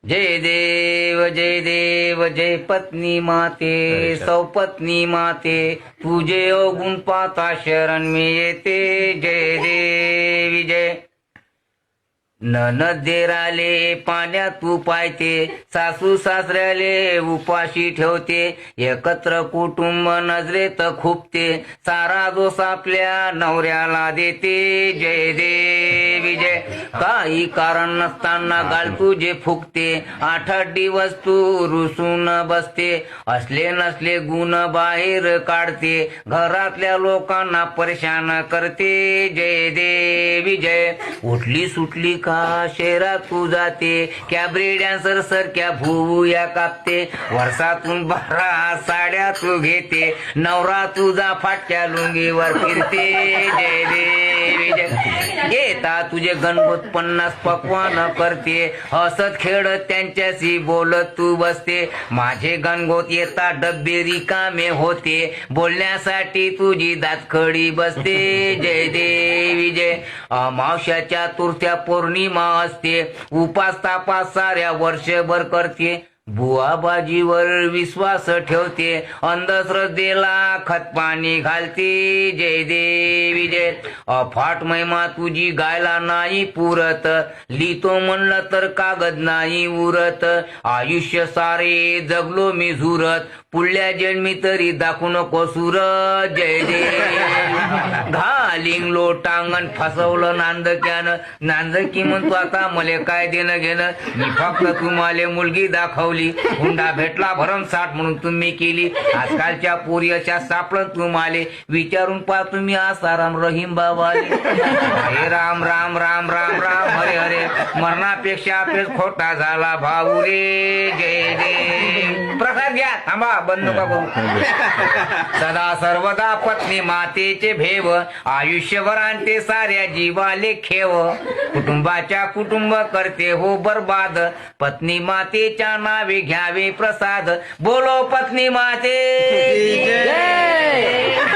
जय देव जय पत्नी माते सौपत्नी माते तुझे अवगुण पाता शरण मी येते जय देवी जय ननदेराले पाण्यात तू पायते सासू सासऱ्याले उपाशी ठेवते एकत्र कुटुंब नजरेत खुपते सारा दोष आपल्या नवऱ्याला देते जय देवी जय काही कारण नसताना गाल तुझे फुकते 8 दिवस तू रुसून बसते असले नसले गुण बाहेर काढते घरातल्या लोकांना परेशान करते जय देवी जय उठली सुटली का शहरात तू जाते कॅबरे डॅन्सर सारख्या भुवया कापते वर्षातून 12 साड्या तू घेते नवरा तुझा फाटक्या लुंगीवर फिरते जय देवी जय घेता तुझे गणपत 50 पक्वान करते हसत खेळत त्यांच्याशी बोलत तू बसते माझे गणगोत येता डब्बे रिकामे होते बोलण्यासाठी तुझी दातखडी बसते जय देवी जय अमावस्याच्या तुरत्या पौर्णिमा असते उपास तापास साऱ्या वर्षभर करते बुवाबाजीवर विश्वास ठेवते अंधश्रद्धेला खतपाणी घालते जय देवी जय अफाट महिमा तुझी गायला नाही पुरत लिहितो म्हणलं तर कागद नाही उरत आयुष्य सारे जगलो मी झुरत पुढल्या जन्मी तरी दाखवू नको सुरत जय देव घालिंग लोटांगण फसवलं नांदक्यानं नांदकी म्हणतो आता मले काय देणं घेणं मी फक्त तुम्हाला मुलगी दाखवली हुंडा भेटला भरमसाठ म्हणून तुम्ही केली आजकालच्या पोरी अशा सापडत तुम्हाला विचारून पहा तुम्ही आसाराम रहीम बाबा हे राम राम राम राम राम हरे हरे मरणापेक्षा पेच खोटा झाला भाऊ रे जय देव प्रसाद घ्या थांबा बंद नका करू सदा सर्वदा पत्नी मातेचे भेव आयुष्यभर आणते साऱ्या जीवाले खेव कुटुंबाच्या कुटुंब करते हो बर्बाद पत्नी मातेच्या नावे घ्यावे प्रसाद बोलो पत्नी माते जय